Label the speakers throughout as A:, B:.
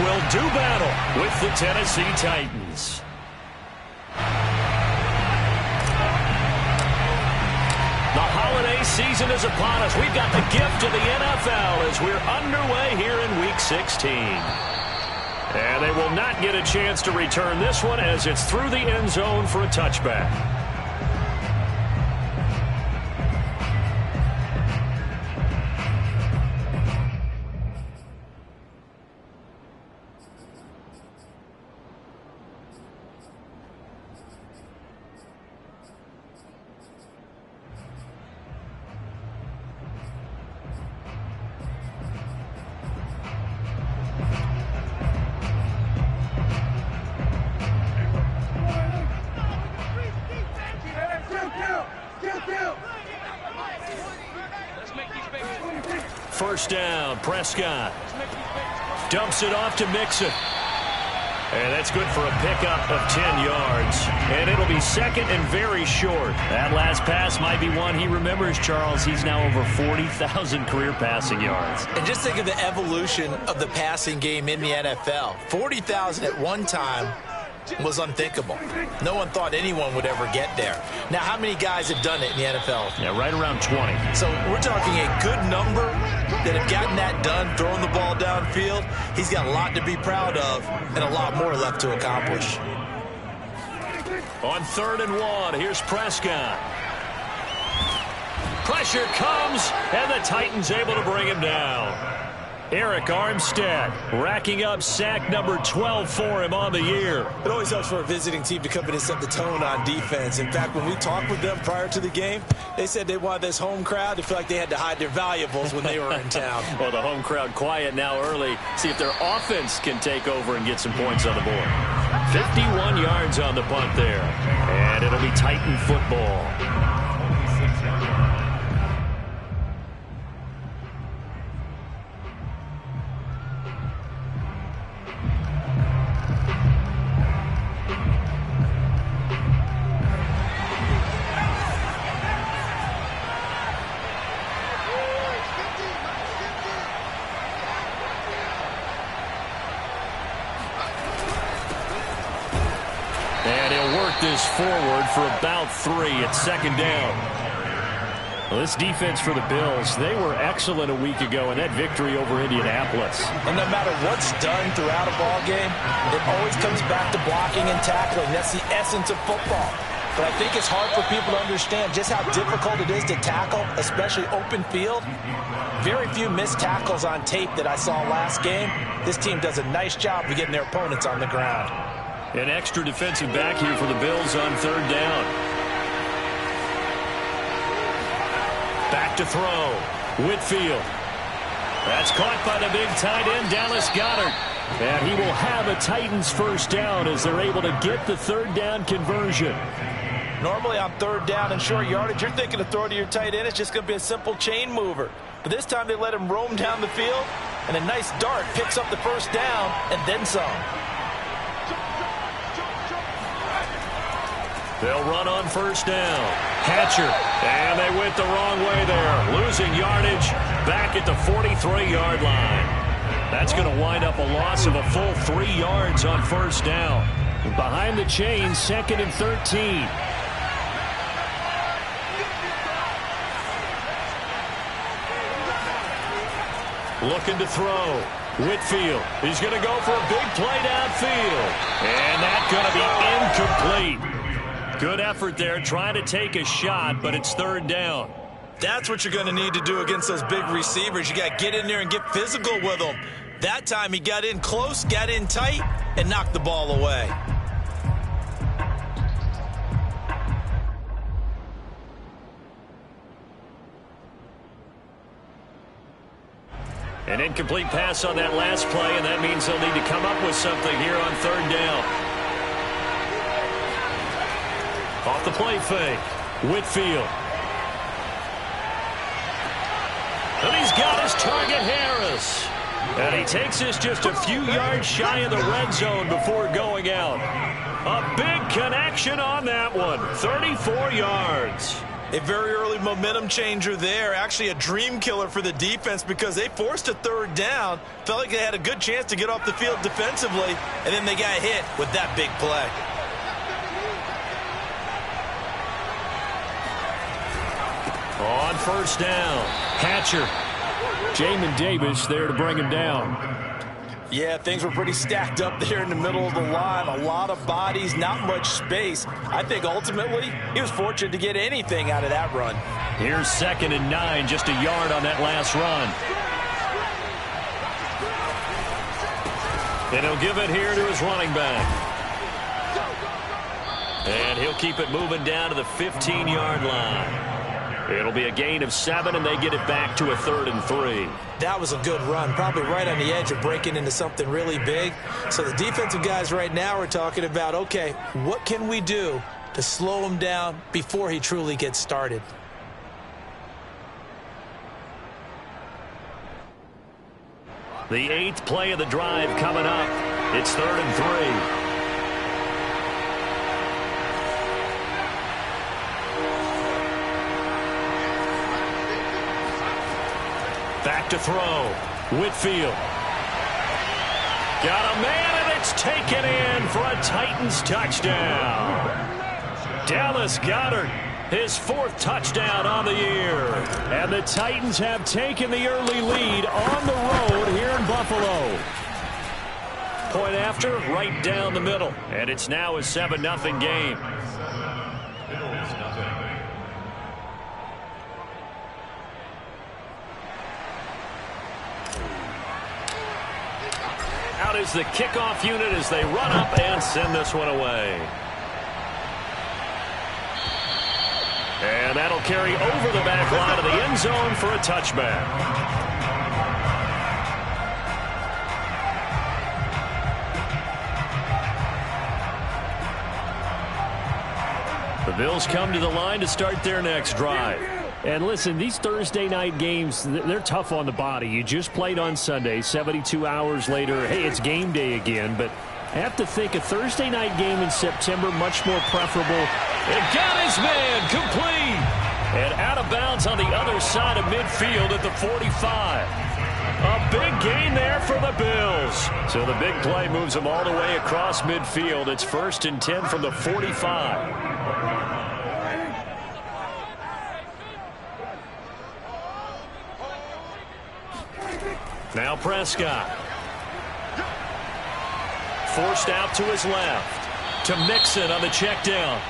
A: will do battle with the Tennessee Titans. The holiday season is upon us. We've got the gift of the NFL as we're underway here in Week 16. And they will not get a chance to return this one as it's through the end zone for a touchback. First down, Prescott dumps it off to Mixon. And that's good for a pickup of 10 yards. And it'll be second and very short. That last pass might be one he remembers, Charles. He's now over 40,000 career passing yards.
B: And just think of the evolution of the passing game in the NFL. 40,000 at one time was unthinkable. No one thought anyone would ever get there. Now, how many guys have done it in the NFL?
A: Yeah, right around 20.
B: So we're talking a good number that have gotten that done, throwing the ball downfield. He's got a lot to be proud of and a lot more left to accomplish.
A: On 3rd and 1, here's Prescott. Pressure comes, and the Titans able to bring him down. Eric Armstead racking up sack number 12 for him on the year.
C: It always helps for a visiting team to come in and set the tone on defense. In fact, when we talked with them prior to the game, they said they wanted this home crowd to feel like they had to hide their valuables when they were in town.
A: Well, the home crowd quiet now early. See if their offense can take over and get some points on the board. 51 yards on the punt there. And it'll be Titan football. This forward for about 3 at 2nd down. Well, this defense for the Bills, they were excellent a week ago in that victory over Indianapolis.
B: And no matter what's done throughout a ball game, it always comes back to blocking and tackling. That's the essence of football. But I think it's hard for people to understand just how difficult it is to tackle, especially open field. Very few missed tackles on tape that I saw last game. This team does a nice job of getting their opponents on the ground.
A: An extra defensive back here for the Bills on 3rd down. Back to throw. Whitfield. That's caught by the big tight end, Dallas Goedert. And he will have a Titans first down as they're able to get the 3rd down conversion.
B: Normally on 3rd down and short yardage, you're thinking of throw to your tight end. It's just going to be a simple chain mover. But this time they let him roam down the field, and a nice dart picks up the first down and then some.
A: They'll run on 1st down. Hatcher. And they went the wrong way there. Losing yardage back at the 43-yard line. That's going to wind up a loss of a full 3 yards on 1st down. Behind the chains, 2nd and 13. Looking to throw. Whitfield. He's going to go for a big play downfield. And that's going to be incomplete. Good effort there, trying to take a shot, but it's 3rd down.
B: That's what you're going to need to do against those big receivers. You got to get in there and get physical with them. That time he got in close, got in tight, and knocked the ball away.
A: An incomplete pass on that last play, and that means they'll need to come up with something here on 3rd down. Off the play fake. Whitfield. And he's got his target, Harris. And he takes this just a few yards shy of the red zone before going out. A big connection on that one. 34 yards.
C: A very early momentum changer there. Actually a dream killer for the defense because they forced a third down. Felt like they had a good chance to get off the field defensively, and then they got hit with that big play.
A: On first down, Hatcher.
D: Jamin Davis there to bring him down.
B: Yeah, things were pretty stacked up there in the middle of the line. A lot of bodies, not much space. I think ultimately he was fortunate to get anything out of that run.
A: Here's 2nd and 9, just a yard on that last run. And he'll give it here to his running back. And he'll keep it moving down to the 15-yard line. It'll be a gain of 7, and they get it back to a 3rd and 3.
B: That was a good run, probably right on the edge of breaking into something really big. So the defensive guys right now are talking about, okay, what can we do to slow him down before he truly gets started?
A: The 8th play of the drive coming up. It's 3rd and 3. Back to throw. Whitfield. Got a man, and it's taken in for a Titans touchdown. Dallas Goedert, his 4th touchdown on the year.
D: And the Titans have taken the early lead on the road here in Buffalo.
A: Point after, right down the middle. And it's now a 7-0 game. Out is the kickoff unit as they run up and send this one away. And that'll carry over the back line of the end zone for a touchback. The Bills come to the line to start their next drive.
D: And listen, these Thursday night games, they're tough on the body. You just played on Sunday, 72 hours later. Hey, it's game day again, but I have to think a Thursday night game in September much more preferable.
A: It got his man complete. And out of bounds on the other side of midfield at the 45. A big gain there for the Bills. So the big play moves them all the way across midfield. It's 1st and 10 from the 45. Now Prescott. Forced out to his left. To Mixon on the check down.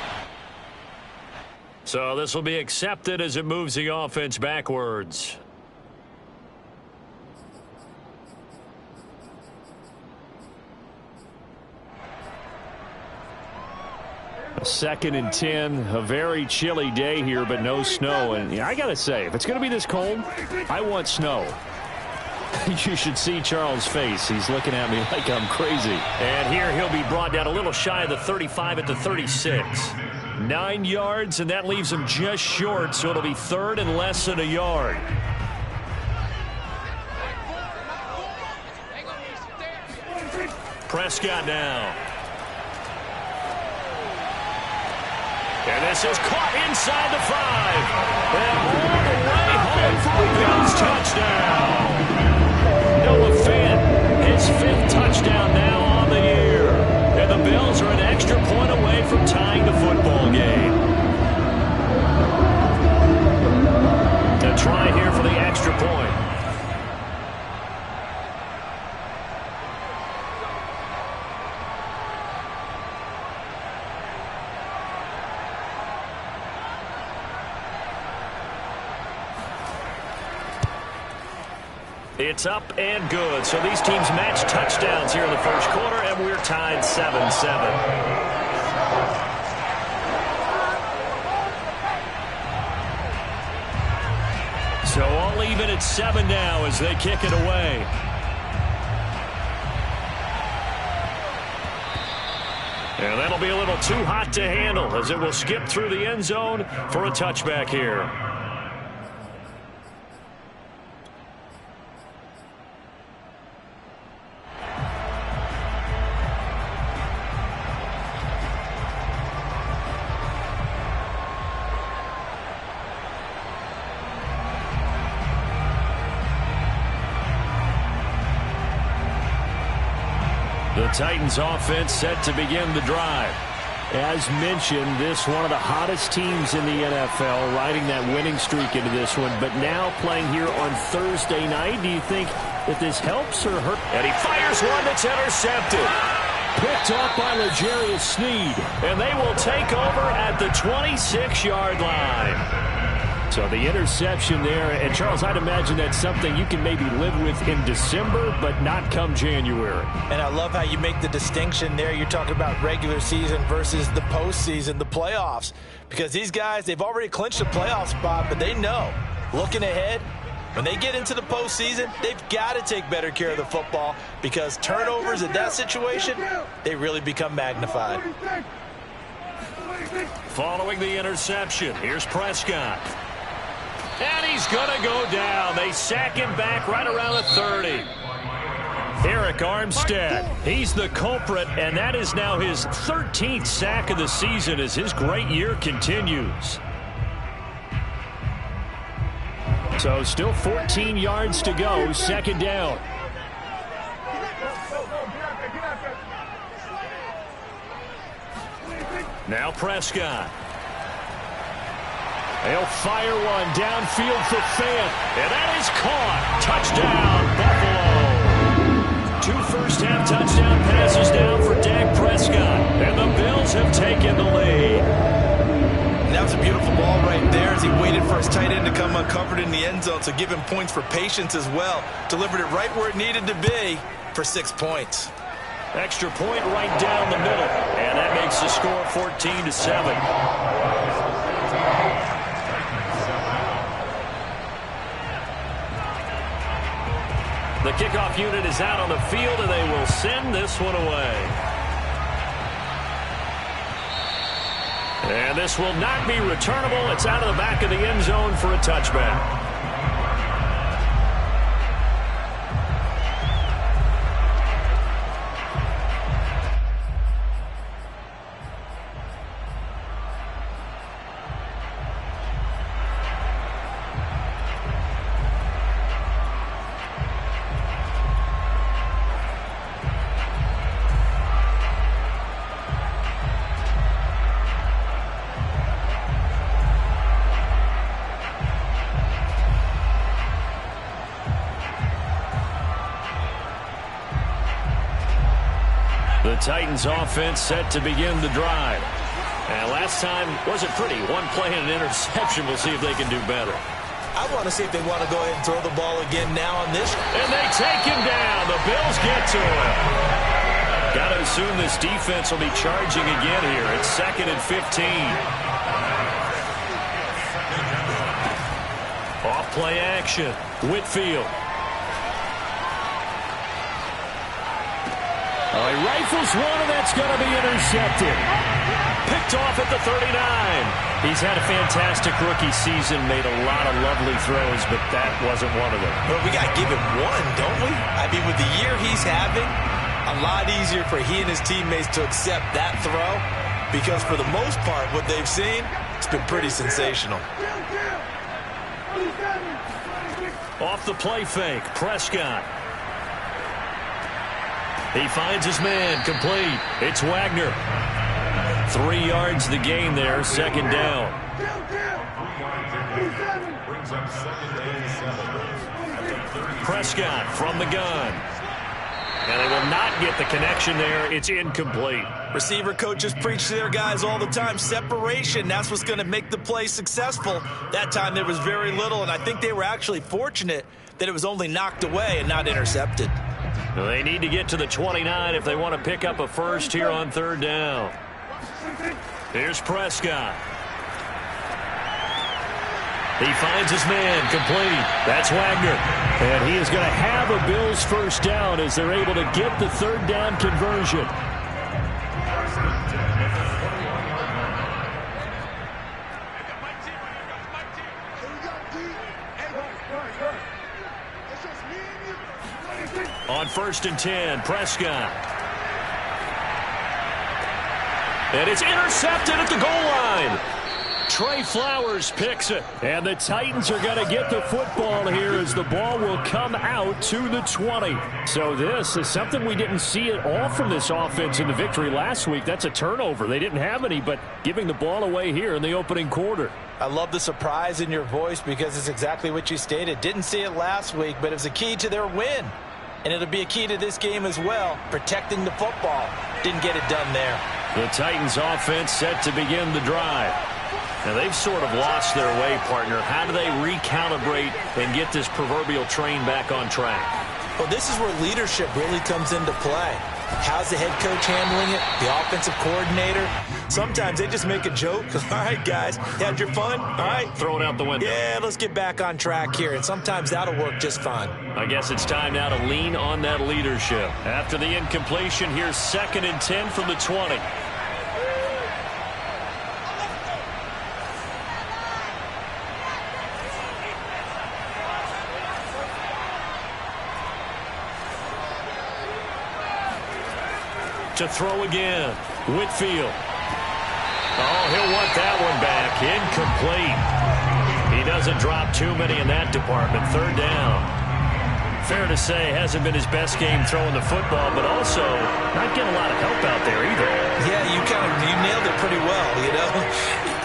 A: So this will be accepted as it moves the offense backwards.
D: A 2nd and 10, a very chilly day here, but no snow. And I got to say, if it's going to be this cold, I want snow. You should see Charles' face. He's looking at me like I'm crazy.
A: And here he'll be brought down a little shy of the 35 at the 36. 9 yards, and that leaves him just short, so it'll be 3rd and less than a yard. Prescott now. And this is caught inside the 5. And all the way home for a Bills touchdown. Noah Fant, his 5th touchdown now on the year. And the Bills are an extra point away from tying the football game. A try here for the extra point. It's up and good. So these teams match touchdowns here in the first quarter, and we're tied 7-7. So all even at 7 now as they kick it away. And that'll be a little too hot to handle as it will skip through the end zone for a touchback here. The Titans offense set to begin the drive.
D: As mentioned, this one of the hottest teams in the NFL, riding that winning streak into this one, but now playing here on Thursday night. Do you think that this helps or hurts?
A: And he fires one that's intercepted.
D: Picked off by L'Jarius Sneed.
A: And they will take over at the 26-yard line.
D: So the interception there, and Charles, I'd imagine that's something you can maybe live with in December, but not come January.
B: And I love how you make the distinction there. You're talking about regular season versus the postseason, the playoffs. Because these guys, they've already clinched a playoff spot, but they know, looking ahead, when they get into the postseason, they've got to take better care of the football because turnovers in that situation, they really become magnified.
A: Following the interception, here's Prescott. And he's going to go down. They sack him back right around the 30. Eric Armstead, he's the culprit, and that is now his 13th sack of the season as his great year continues.
D: So still 14 yards to go, second down.
A: Now Prescott.
D: They'll fire one downfield for Fant.
A: And that is caught. Touchdown, Buffalo. 2 first-half touchdown passes down for Dak Prescott. And the Bills have taken the lead.
C: And that was a beautiful ball right there as he waited for his tight end to come uncovered in the end zone. So give him points for patience as well. Delivered it right where it needed to be for 6 points.
A: Extra point right down the middle. And that makes the score 14-7. The kickoff unit is out on the field, and they will send this one away. And this will not be returnable. It's out of the back of the end zone for a touchback. The Titans offense set to begin the drive. And last time wasn't pretty. One play and an interception. We'll see if they can do better.
B: I want to see if they want to go ahead and throw the ball again now on this.
A: And they take him down. The Bills get to him. Got to assume this defense will be charging again here. It's 2nd and 15. Off play action. Whitfield.
D: He rifles one, and that's going to be intercepted.
A: Picked off at the 39.
D: He's had a fantastic rookie season, made a lot of lovely throws, but that wasn't one of them.
B: Well, we got to give him one, don't we? I mean, with the year he's having, a lot easier for he and his teammates to accept that throw because for the most part, what they've seen, it's been pretty sensational.
A: Off the play fake, Prescott. He finds his man, complete. It's Wagner. 3 yards the gain there, second down. Prescott from the gun. And they will not get the connection there. It's incomplete.
C: Receiver coaches preach to their guys all the time. Separation, that's what's going to make the play successful. That time there was very little, and I think they were actually fortunate that it was only knocked away and not intercepted.
A: They need to get to the 29 if they want to pick up a first here on third down. Here's Prescott. He finds his man, complete. That's Wagner.
D: And he is going to have a Bills first down as they're able to get the third down conversion.
A: On 1st and 10, Prescott. And it's intercepted at the goal line. Trey Flowers picks it. And the Titans are going to get the football here as the ball will come out to the 20. So this is something we didn't see at all from this offense in the victory last week. That's a turnover. They didn't have any, but giving the ball away here in the opening quarter.
B: I love the surprise in your voice because it's exactly what you stated. Didn't see it last week, but it was a key to their win. And it'll be a key to this game as well, protecting the football. Didn't get it done there.
A: The Titans offense set to begin the drive. Now they've sort of lost their way, partner. How do they recalibrate and get this proverbial train back on track?
B: Well, this is where leadership really comes into play. How's the head coach handling it? The offensive coordinator? Sometimes they just make a joke. All right, guys, you had your fun? All right.
A: Throw it out the window.
B: Yeah, let's get back on track here. And sometimes that'll work just fine.
A: I guess it's time now to lean on that leadership. After the incompletion, here's 2nd and 10 from the 20. To throw again. Whitfield. Oh, he'll want that one back. Incomplete. He doesn't drop too many in that department. 3rd down. Fair to say, hasn't been his best game throwing the football, but also not getting a lot of help out there either.
B: Yeah, you nailed it pretty well, you know.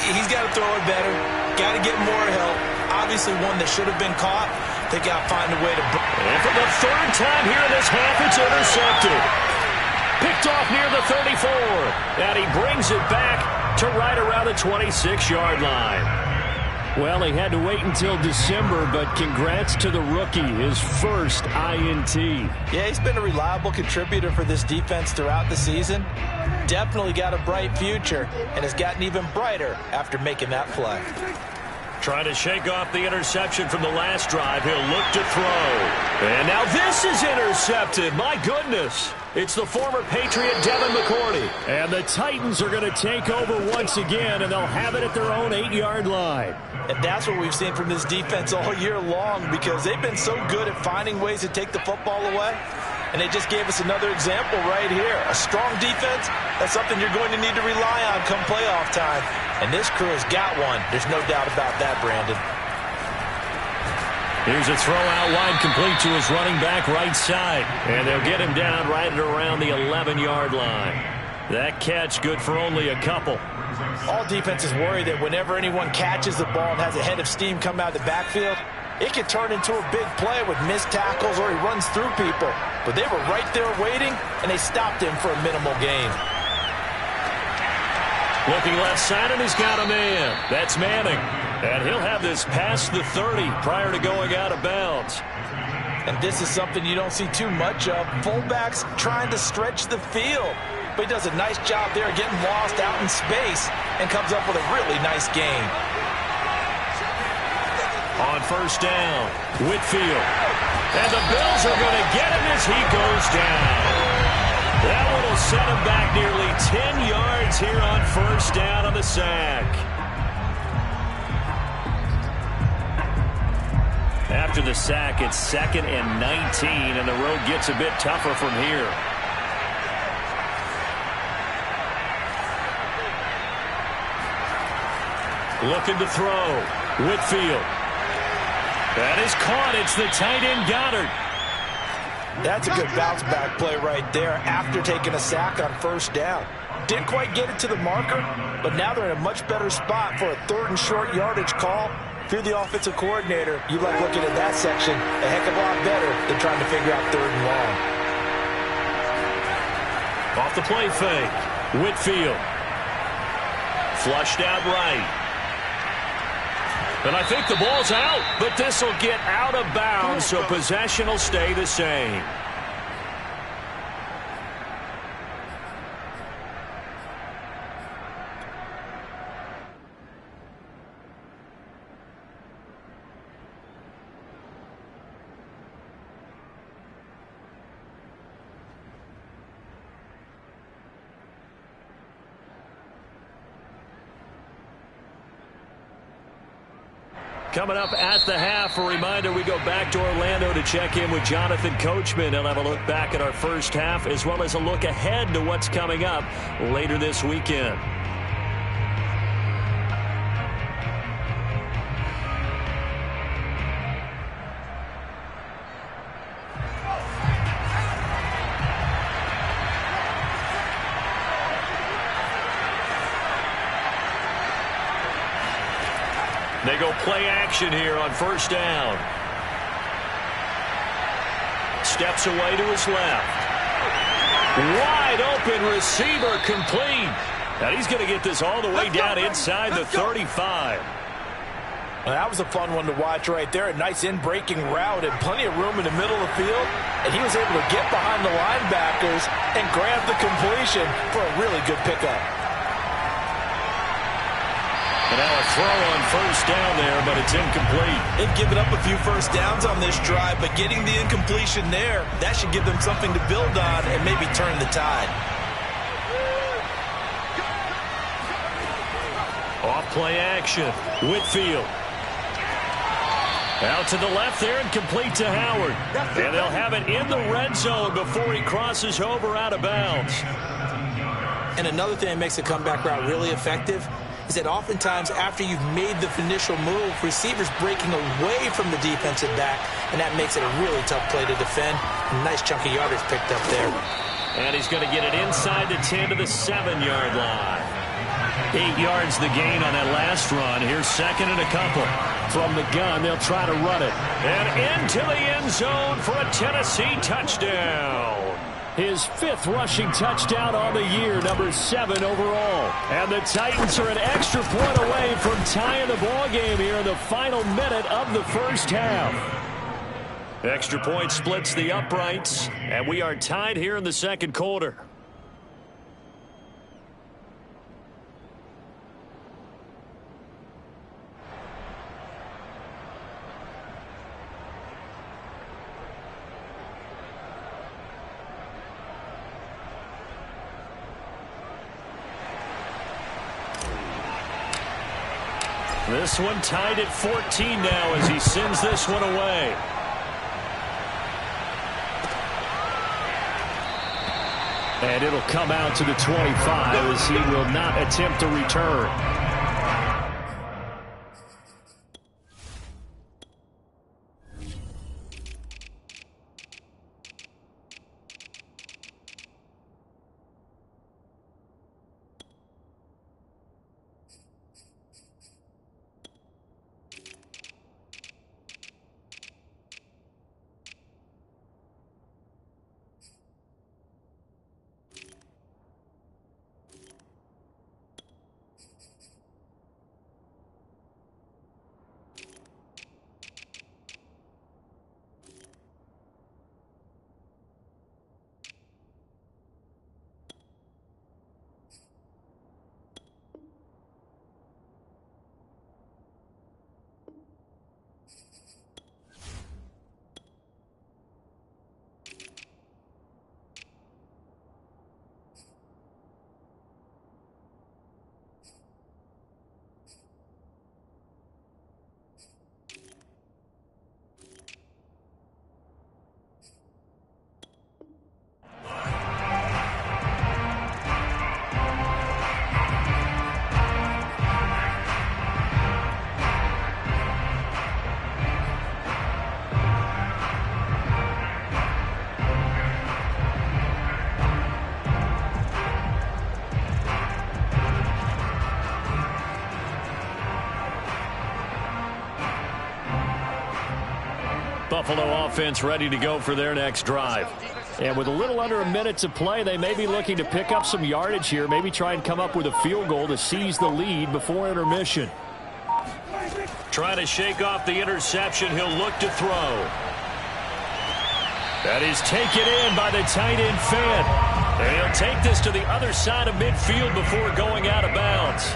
B: He's got to throw it better. Got to get more help. Obviously one that should have been caught. They got to find a way to...
A: And for the 3rd time here in this half, it's intercepted. Picked off near the 34. And he brings it back to right around the 26-yard line. Well, he had to wait until December, but congrats to the rookie, his first INT.
B: Yeah, he's been a reliable contributor for this defense throughout the season. Definitely got a bright future, and has gotten even brighter after making that play.
A: Trying to shake off the interception from the last drive. He'll look to throw. And now this is intercepted. My goodness. It's the former Patriot Devin McCourty. And the Titans are going to take over once again, and they'll have it at their own 8-yard line.
B: And that's what we've seen from this defense all year long, because they've been so good at finding ways to take the football away. And they just gave us another example right here. A strong defense, that's something you're going to need to rely on come playoff time. And this crew has got one. There's no doubt about that, Brandon.
A: Here's a throw out wide, complete to his running back right side. And they'll get him down right at around the 11-yard line. That catch good for only a couple.
B: All defenses worry that whenever anyone catches the ball and has a head of steam come out of the backfield, it can turn into a big play with missed tackles or he runs through people. But they were right there waiting, and they stopped him for a minimal gain.
A: Looking left side, and he's got a man. That's Manning. And he'll have this past the 30 prior to going out of bounds.
B: And this is something you don't see too much of. Fullbacks trying to stretch the field. But he does a nice job there getting lost out in space and comes up with a really nice gain.
A: On 1st down, Whitfield. And the Bills are going to get him as he goes down. That one will set him back nearly 10 yards here on 1st down on the sack. After the sack, it's 2nd and 19, and the road gets a bit tougher from here. Looking to throw. Whitfield. That is caught. It's the tight end, Goddard.
B: That's a good bounce-back play right there after taking a sack on 1st down. Didn't quite get it to the marker, but now they're in a much better spot for a 3rd and short yardage call. If you're the offensive coordinator, you like looking at that section a heck of a lot better than trying to figure out 3rd and long.
A: Off the play fake. Whitfield. Flushed out right. And I think the ball's out, but this will get out of bounds, so possession will stay the same. Coming up at the half, a reminder, we go back to Orlando to check in with Jonathan Coachman. He'll have a look back at our first half as well as a look ahead to what's coming up later this weekend. They go play action here on first down. Steps away to his left. Wide open receiver complete. And he's going to get this all the way down inside the 35.
B: Well, that was a fun one to watch right there. A nice in-breaking route and plenty of room in the middle of the field. And he was able to get behind the linebackers and grab the completion for a really good pickup.
A: And now a throw on first down there, but it's incomplete.
C: They've given up a few first downs on this drive, but getting the incompletion there, that should give them something to build on and maybe turn the tide.
A: Off play action. Whitfield. Out to the left there and complete to Howard. And they'll have it in the red zone before he crosses over out of bounds.
B: And another thing that makes a comeback route really effective is that oftentimes after you've made the initial move, receivers breaking away from the defensive back, and that makes it a really tough play to defend. A nice chunk of yardage picked up there.
A: And he's going to get it inside the 10 to the 7-yard line. 8 yards the gain on that last run. Here's second and a couple.
D: From the gun, they'll try to run it.
A: And into the end zone for a Tennessee touchdown.
D: His 5th rushing touchdown on the year, number 7 overall. And the Titans are an extra point away from tying the ball game here in the final minute of the first half.
A: Extra point splits the uprights, and we are tied here in the second quarter. This one tied at 14 now as he sends this one away.
D: And it'll come out to the 25 as he will not attempt to return.
A: Buffalo offense ready to go for their next drive.
D: And with a little under a minute to play, they may be looking to pick up some yardage here, maybe try and come up with a field goal to seize the lead before intermission.
A: Trying to shake off the interception. He'll look to throw. That is taken in by the tight end Fant. And he'll take this to the other side of midfield before going out of bounds.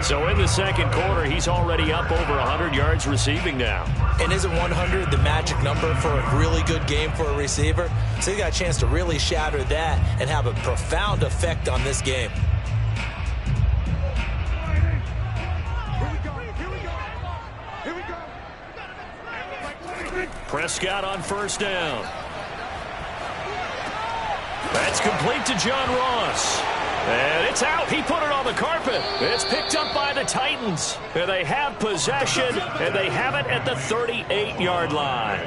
A: So in the second quarter, he's already up over 100 yards receiving now.
B: And isn't 100 the magic number for a really good game for a receiver? So he got a chance to really shatter that and have a profound effect on this game.
A: Prescott on first down. That's complete to John Ross. And it's out. He put it on the carpet. It's picked up by the Titans. And they have possession, and they have it at the 38-yard line.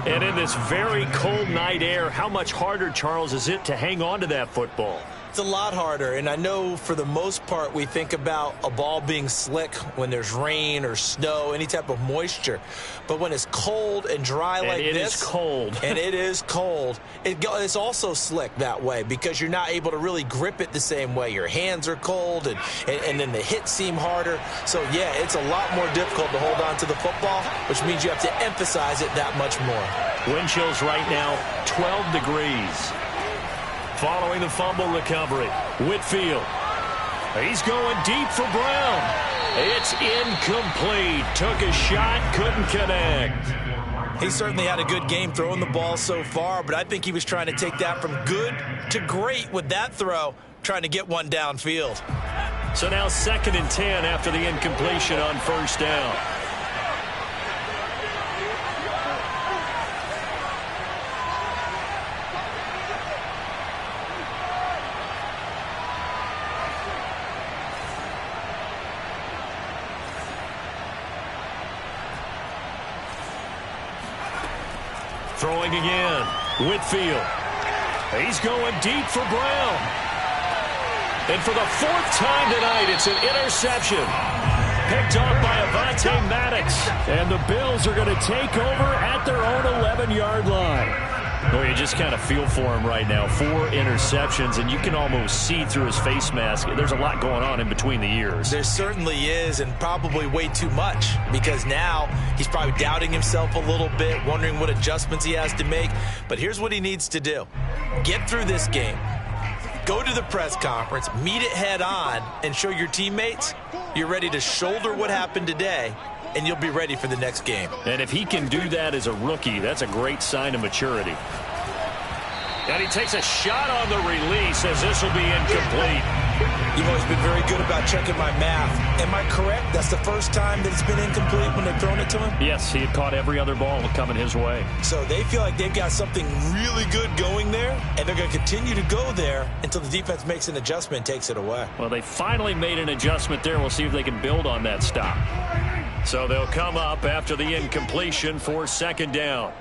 A: And in this very cold night air, how much harder, Charles, is it to hang on to that football?
B: It's a lot harder, and I know for the most part we think about a ball being slick when there's rain or snow, any type of moisture. But when it's cold and dry like this,
D: it is cold.
B: and it is cold, it's also slick that way because you're not able to really grip it the same way. Your hands are cold, and then the hits seem harder. So, yeah, it's a lot more difficult to hold on to the football, which means you have to emphasize it that much more.
A: Wind chills right now, 12 degrees. Following the fumble recovery, Whitfield. He's going deep for Brown. It's incomplete. Took a shot, couldn't connect.
B: He certainly had a good game throwing the ball so far, but I think he was trying to take that from good to great with that throw, trying to get one downfield.
A: So now 2nd and 10 after the incompletion on first down. Throwing again, Whitfield. He's going deep for Brown. And for the 4th time tonight, it's an interception. Picked off by Avonte Maddox. And the Bills are going to take over at their own 11-yard line. Well, you just kind of feel for him right now. 4 interceptions, and you can almost see through his face mask. There's a lot going on in between the ears.
B: There certainly is, and probably way too much, because now he's probably doubting himself a little bit, wondering what adjustments he has to make. But here's what he needs to do. Get through this game. Go to the press conference, meet it head on, and show your teammates you're ready to shoulder what happened today, and you'll be ready for the next game.
A: And if he can do that as a rookie, that's a great sign of maturity. And he takes a shot on the release as this will be incomplete.
B: You've always been very good about checking my math. Am I correct? That's the first time that it's been incomplete when they've thrown it to him?
A: Yes, he had caught every other ball coming his way.
B: So they feel like they've got something really good going there, and they're going to continue to go there until the defense makes an adjustment and takes it away.
A: Well, they finally made an adjustment there. We'll see if they can build on that stop. So they'll come up after the incompletion for 2nd down.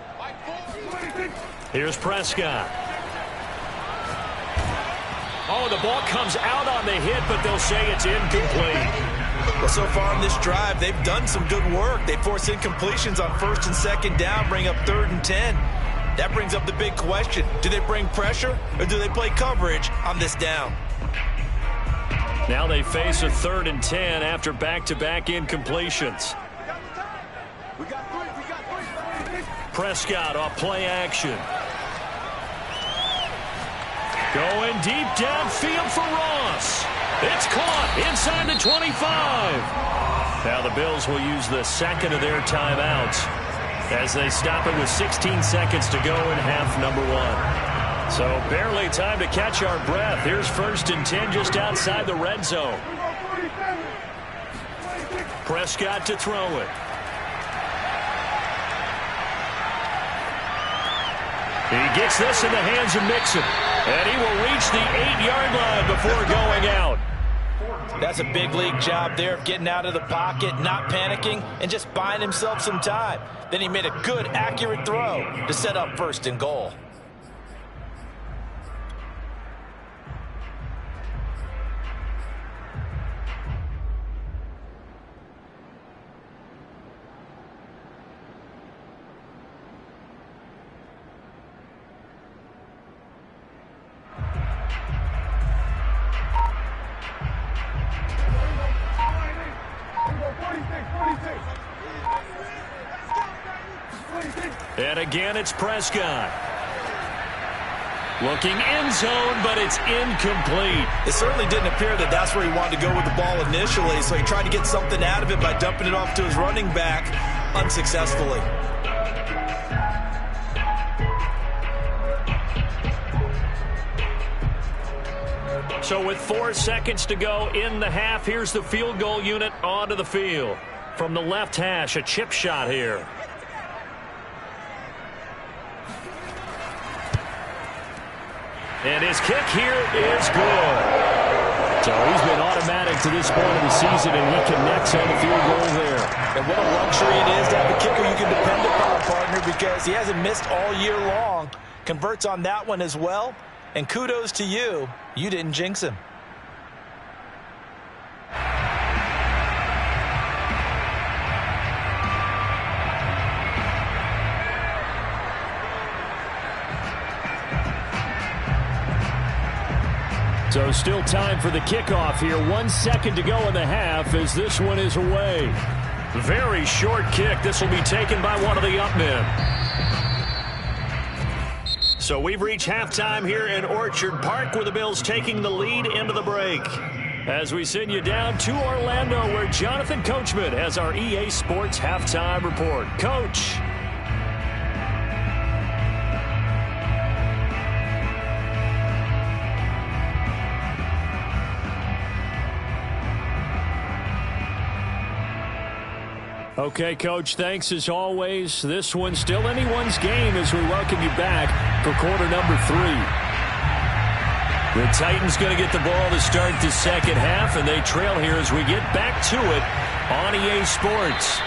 A: Here's Prescott. Oh, the ball comes out on the hit, but they'll say it's incomplete.
B: Well, so far on this drive, they've done some good work. They force incompletions on 1st and 2nd down, bring up 3rd and 10. That brings up the big question. Do they bring pressure, or do they play coverage on this down?
A: Now they face a 3rd and 10 after back-to-back incompletions. Prescott off play action. Going deep downfield for Ross. It's caught inside the 25. Now the Bills will use the 2nd of their timeouts as they stop it with 16 seconds to go in half number 1. So barely time to catch our breath. Here's 1st and 10 just outside the red zone. Prescott to throw it. He gets this in the hands of Mixon. And he will reach the 8-yard line before going out.
B: That's a big league job there of getting out of the pocket, not panicking, and just buying himself some time. Then he made a good, accurate throw to set up 1st and goal.
A: And again, it's Prescott. Looking end zone, but it's incomplete.
B: It certainly didn't appear that that's where he wanted to go with the ball initially, so he tried to get something out of it by dumping it off to his running back unsuccessfully.
A: So with 4 seconds to go in the half, here's the field goal unit onto the field. From the left hash, a chip shot here. And his kick here is good. So he's been automatic to this point of the season, and he connects on the field goal there.
B: And what a luxury it is to have a kicker you can depend upon, partner, because he hasn't missed all year long. Converts on that one as well. And kudos to you. You didn't jinx him.
D: So still time for the kickoff here. 1 second to go in the half as this one is away.
A: Very short kick. This will be taken by one of the up men. So we've reached halftime here in Orchard Park with the Bills taking the lead into the break. As we send you down to Orlando where Jonathan Coachman has our EA Sports halftime report. Coach.
D: Okay, Coach, thanks as always. This one's still anyone's game as we welcome you back for quarter number 3.
A: The Titans going to get the ball to start the second half, and they trail here as we get back to it on EA Sports.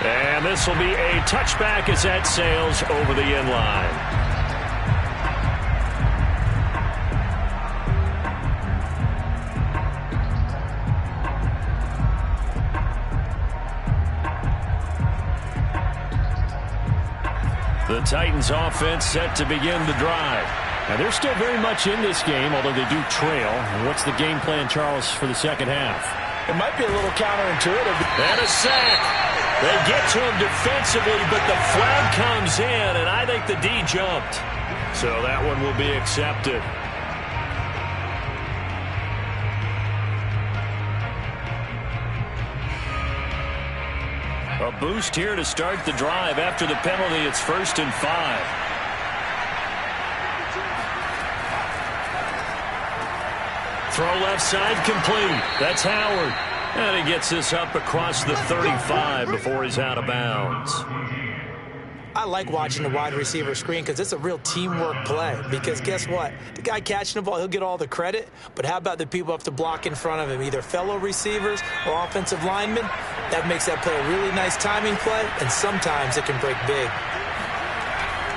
A: And this will be a touchback as that sails over the end line. The Titans offense set to begin the drive.
D: Now they're still very much in this game, although they do trail. What's the game plan, Charles, for the second half?
B: It might be a little counterintuitive.
A: And a sack. They get to him defensively, but the flag comes in, and I think the D jumped. So that one will be accepted. A boost here to start the drive. After the penalty, it's 1st and 5. Throw left side complete. That's Howard. And he gets this up across the 35 before he's out of bounds.
B: I like watching the wide receiver screen because it's a real teamwork play. Because guess what? The guy catching the ball, he'll get all the credit. But how about the people who have to block in front of him, either fellow receivers or offensive linemen? That makes that play a really nice timing play, and sometimes it can break big.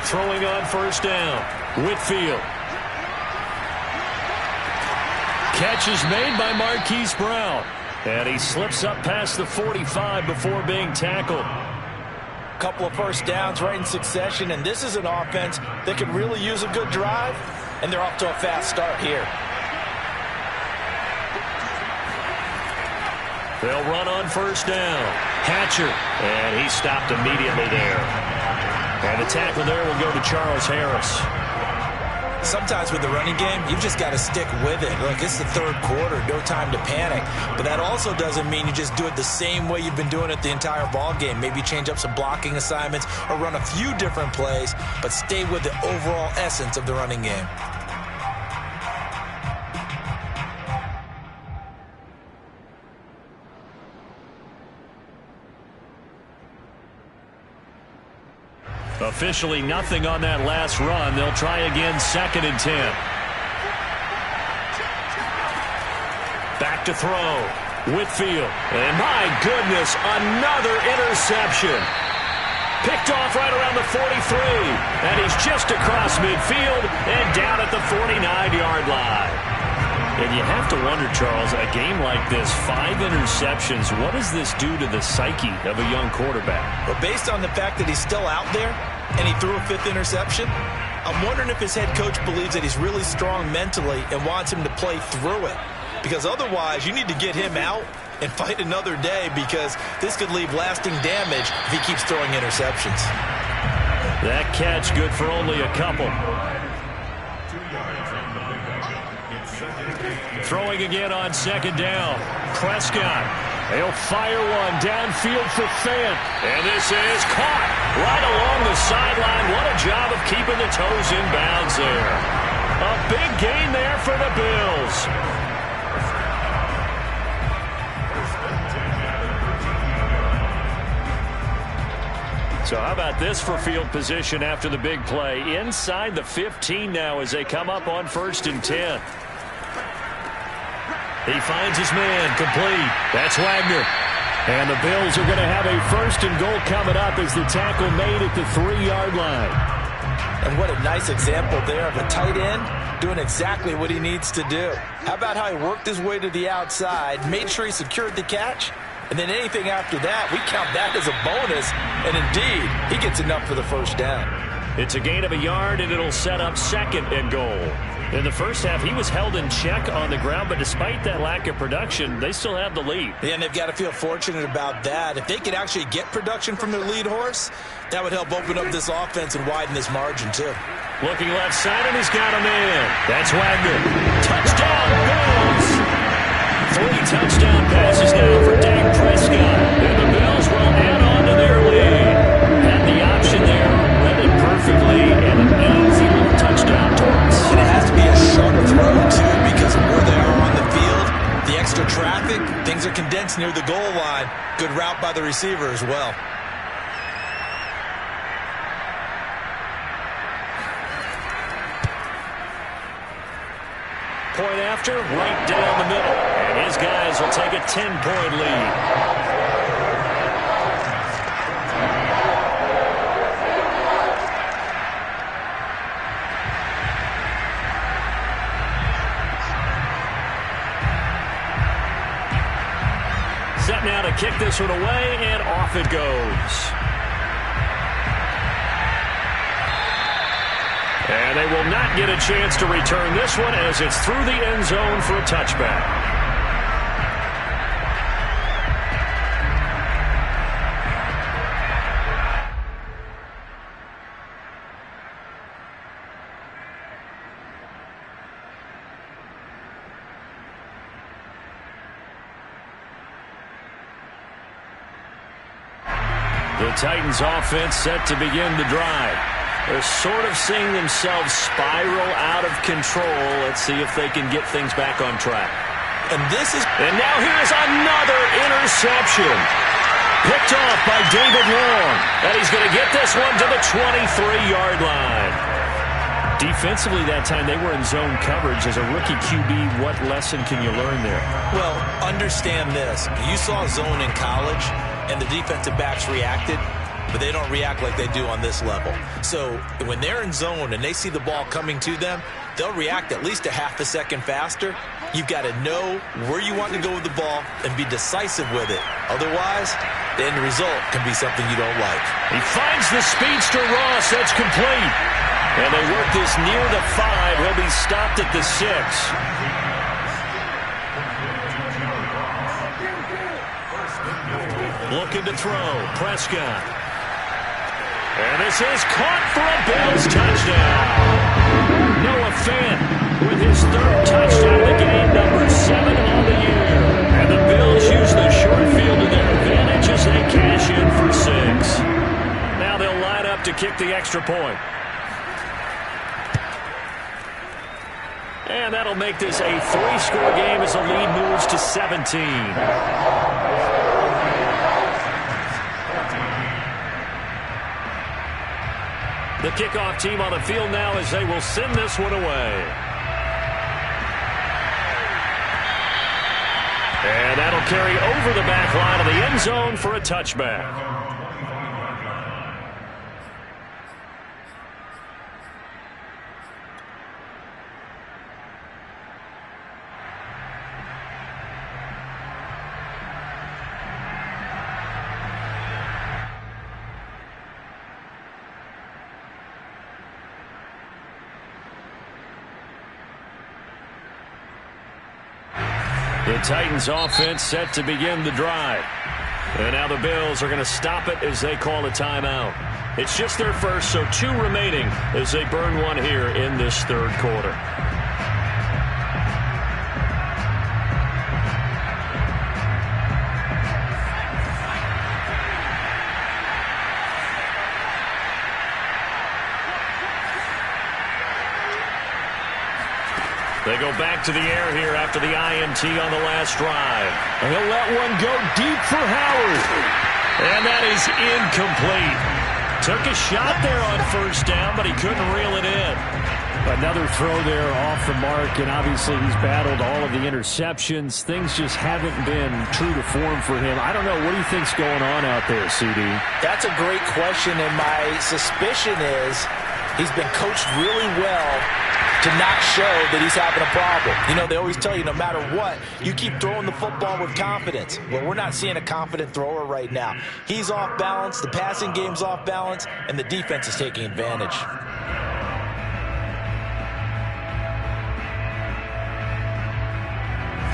A: Throwing on 1st down. Whitfield. Catch is made by Marquise Brown. And he slips up past the 45 before being tackled.
B: Couple of 1st downs right in succession, and this is an offense that could really use a good drive, and they're off to a fast start here.
A: They'll run on 1st down. Hatcher, and he stopped immediately there. And the tackle there will go to Charles Harris.
B: Sometimes with the running game, you've just got to stick with it. Look, it's the 3rd quarter, no time to panic. But that also doesn't mean you just do it the same way you've been doing it the entire ball game. Maybe change up some blocking assignments or run a few different plays, but stay with the overall essence of the running game.
A: Officially nothing on that last run. They'll try again 2nd and 10. Back to throw. Whitfield. And my goodness, another interception. Picked off right around the 43. And he's just across midfield and down at the 49-yard line. And you have to wonder, Charles, a game like this, 5 interceptions, what does this do to the psyche of a young quarterback?
B: Well, based on the fact that he's still out there and he threw a 5th interception, I'm wondering if his head coach believes that he's really strong mentally and wants him to play through it. Because otherwise, you need to get him out and fight another day, because this could leave lasting damage if he keeps throwing interceptions.
A: That catch good for only a couple. Throwing again on 2nd down. Prescott. He'll fire one downfield for Fant. And this is caught right along the sideline. What a job of keeping the toes in bounds there. A big gain there for the Bills. So how about this for field position after the big play? Inside the 15 now as they come up on 1st and 10. He finds his man complete. That's Wagner. And the Bills are going to have a 1st and goal coming up as the tackle made at the 3-yard line.
B: And what a nice example there of a tight end doing exactly what he needs to do. How about how he worked his way to the outside, made sure he secured the catch, and then anything after that, we count that as a bonus. And indeed, he gets enough for the first down.
A: It's a gain of a yard, and it'll set up 2nd and goal. In the first half, he was held in check on the ground, but despite that lack of production, they still have the lead.
B: Yeah, and they've got to feel fortunate about that. If they could actually get production from their lead horse, that would help open up this offense and widen this margin, too.
A: Looking left side, and he's got him in. That's Wagner. Touchdown, Bills! 3 touchdown passes now for Dak Prescott. And the Bills will add on to their lead. Had the option there, read it perfectly, and an easy little touchdown toss.
B: And it has to be a sharp throw, too, because of where they are on the field. The extra traffic, things are condensed near the goal line. Good route by the receiver as well.
A: Point after, right down the middle. And his guys will take a 10-point lead. Set now to kick this one away, and off it goes. And they will not get a chance to return this one as it's through the end zone for a touchback. The Titans offense set to begin the drive. They're sort of seeing themselves spiral out of control. Let's see if they can get things back on track.
B: And
A: now here's another interception. Picked off by David Long. And he's going to get this one to the 23-yard line. Defensively that time, they were in zone coverage. As a rookie QB, what lesson can you learn there?
B: Well, understand this. You saw zone in college, and the defensive backs reacted, but they don't react like they do on this level. So when they're in zone and they see the ball coming to them, they'll react at least a half a second faster. You've got to know where you want to go with the ball and be decisive with it. Otherwise, the end result can be something you don't like.
A: He finds the speedster Ross. That's complete. And they work this near the 5. He'll be stopped at the 6. Looking to throw. Prescott. And this is caught for a Bills touchdown. Noah Fant with his 3rd touchdown of the game, number 7 on the year. And the Bills use the short field to their advantage as they cash in for 6. Now they'll line up to kick the extra point. And that'll make this a 3-score game as the lead moves to 17. The kickoff team on the field now as they will send this one away. And that'll carry over the back line of the end zone for a touchback. The Titans offense set to begin the drive. And now the Bills are going to stop it as they call a timeout. It's just their first, so 2 remaining as they burn one here in this 3rd quarter. They go back to the air here after the INT on the last drive. And he'll let one go deep for Howard. And that is incomplete. Took a shot there on 1st down, but he couldn't reel it in.
D: Another throw there off the mark, and obviously he's battled all of the interceptions. Things just haven't been true to form for him. I don't know. What do you think's going on out there, CD?
B: That's a great question, and my suspicion is He's been coached really well to not show that he's having a problem. You know, they always tell you no matter what, you keep throwing the football with confidence. Well, we're not seeing a confident thrower right now. He's off balance, the passing game's off balance, and the defense is taking advantage.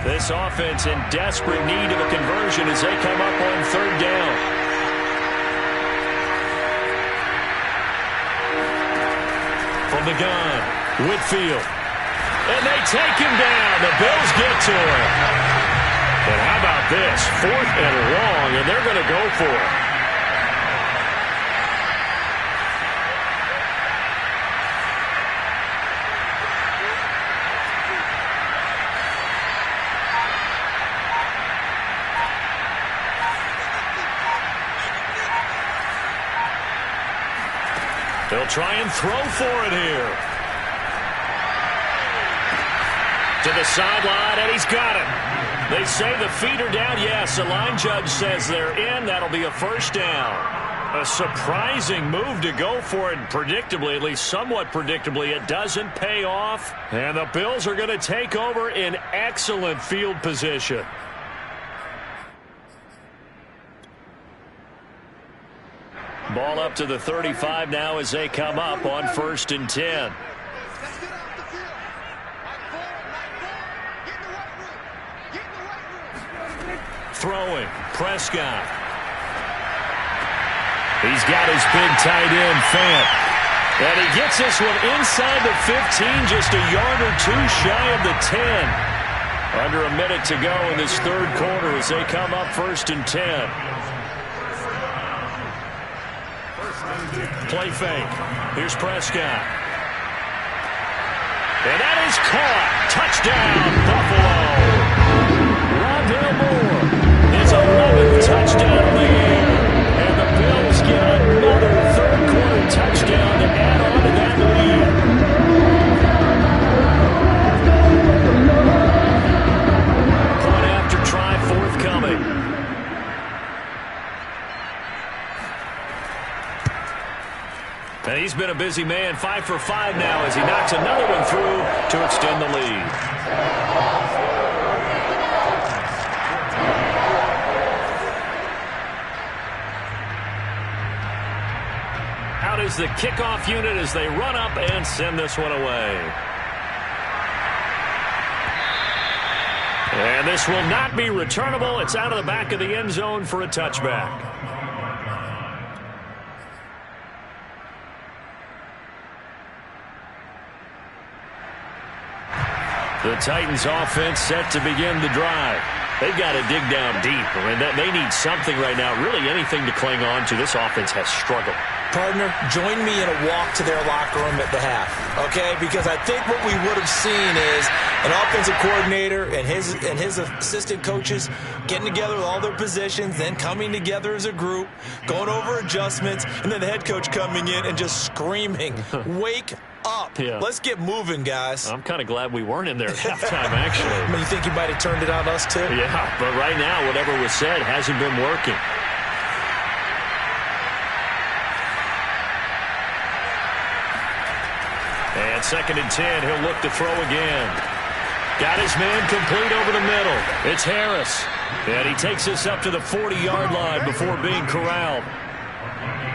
A: This offense in desperate need of a conversion as they come up on third down. From the gun. Whitfield. And they take him down. The Bills get to him. And how about this? 4th and long, and they're going to go for it. They'll try and throw for it here. To the sideline, and he's got it. They say the feet are down. Yes, the line judge says they're in. That'll be a first down. A surprising move to go for it. Predictably, at least somewhat predictably, it doesn't pay off. And the Bills are going to take over in excellent field position. Ball up to the 35 now as they come up on 1st and 10. Throwing, Prescott. He's got his big tight end, Fant. And he gets this one inside the 15, just a yard or two shy of the 10. Under a minute to go in this third quarter as they come up 1st and 10. Play fake. Here's Prescott. And that is caught. Touchdown, Buffalo. Rondale Moore. 11th touchdown of the year. And the Bills get another third-quarter touchdown to add on to that lead. Point after try forthcoming. And he's been a busy man, 5 for 5 now as he knocks another one through to extend the lead. Is the kickoff unit as they run up and send this one away. And this will not be returnable. It's out of the back of the end zone for a touchback. The Titans offense set to begin the drive. They've got to dig down deep. I mean, they need something right now, really anything to cling on to. This offense has struggled.
B: Partner, join me in a walk to their locker room at the half, okay? Because I think what we would have seen is an offensive coordinator and his assistant coaches getting together with all their positions, then coming together as a group, going over adjustments, and then the head coach coming in and just screaming, wake up. Yeah. Let's get moving, guys.
A: I'm kind of glad we weren't in there at halftime, actually.
B: I mean, you think you might have turned it on us, too?
A: Yeah, but right now, whatever was said hasn't been working. And 2nd and 10, he'll look to throw again. Got his man complete over the middle. It's Harris. And he takes this up to the 40-yard line before being corralled.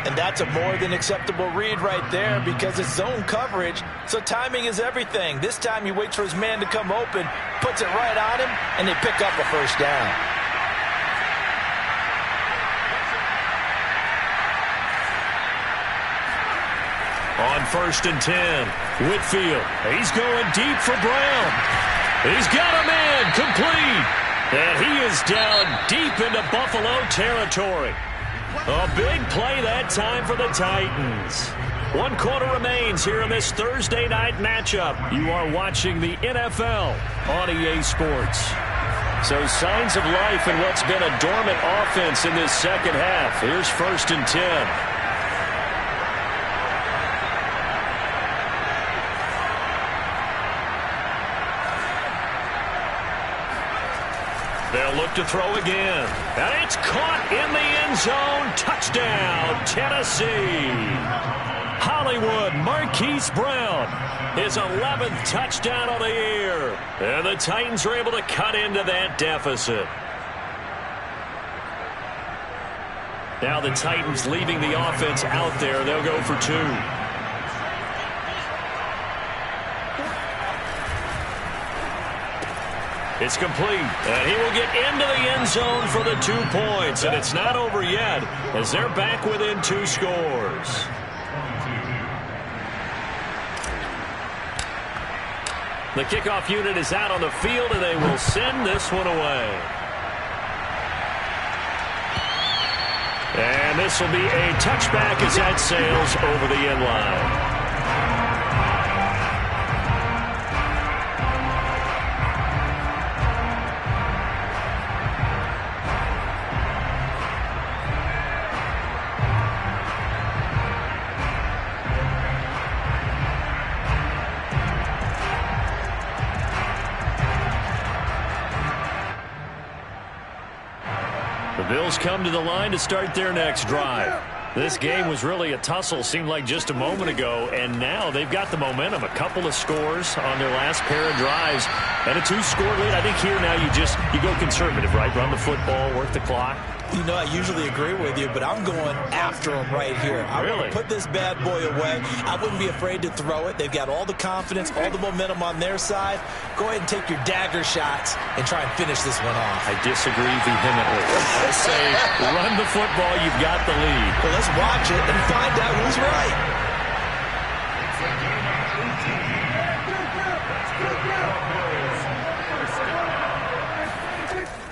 B: And that's a more than acceptable read right there because it's zone coverage, so timing is everything. This time he waits for his man to come open, puts it right on him, and they pick up a first down.
A: On 1st and 10, Whitfield. He's going deep for Brown. He's got a man complete. And he is down deep into Buffalo territory. A big play that time for the Titans. 1 quarter remains here in this Thursday night matchup. You are watching the NFL on EA Sports. So signs of life in what's been a dormant offense in this second half. Here's 1st and 10. They'll look to throw again. And it's caught in the end zone. Touchdown, Tennessee. Hollywood, Marquise Brown, his 11th touchdown of the year. And the Titans are able to cut into that deficit. Now the Titans leaving the offense out there. They'll go for 2. It's complete, and he will get into the end zone for the 2 points. And it's not over yet, as they're back within 2 scores. The kickoff unit is out on the field, and they will send this one away. And this will be a touchback as that sails over the end line. The Bills come to the line to start their next drive. This game was really a tussle, seemed like just a moment ago, and now they've got the momentum. A couple of scores on their last pair of drives, and a 2-score lead. I think here now you go conservative, right? Run the football, work the clock.
B: You know, I usually agree with you, but I'm going after him right here. I want to put this bad boy away. I wouldn't be afraid to throw it. They've got all the confidence, all the momentum on their side. Go ahead and take your dagger shots and try and finish this one off.
A: I disagree vehemently. I say run the football. You've got the lead.
B: Well, let's watch it and find out who's right.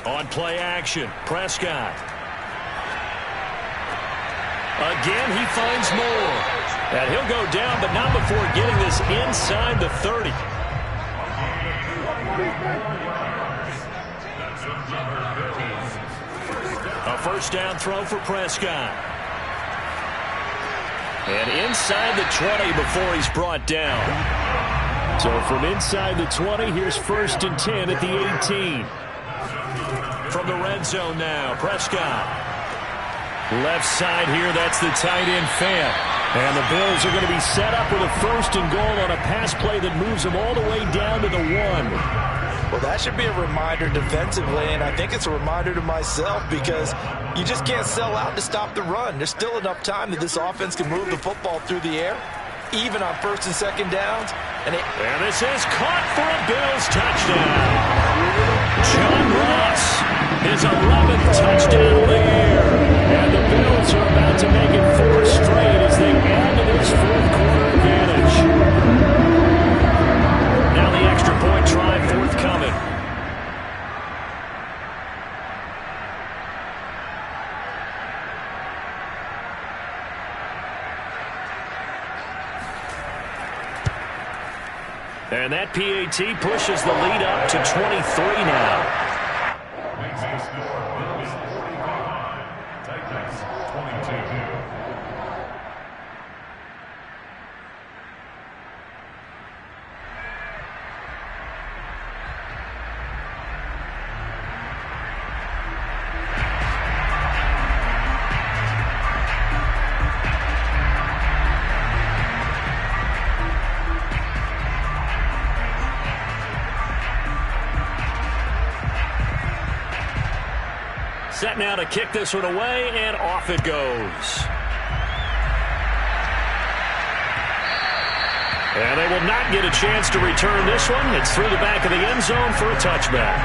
A: On play action, Prescott. Again, he finds more. And he'll go down, but not before getting this inside the 30. A first down throw for Prescott. And inside the 20 before he's brought down.
D: So from inside the 20, here's 1st and 10 at the 18.
A: From the red zone now, Prescott. Left side here, that's the tight end Fant.
D: And the Bills are going to be set up with a 1st and goal on a pass play that moves them all the way down to the 1.
B: Well, that should be a reminder defensively, and I think it's a reminder to myself because you just can't sell out to stop the run. There's still enough time that this offense can move the football through the air, even on 1st and 2nd downs.
A: And this is caught for a Bills touchdown. John Ross, his 11th touchdown of the year.
D: And the Bills are about to make it 4 straight as they add to this 4th quarter advantage.
A: Now the extra point try forthcoming. And that PAT pushes the lead up to 23 now. Set now to kick this one away, and off it goes. And they will not get a chance to return this one. It's through the back of the end zone for a touchback.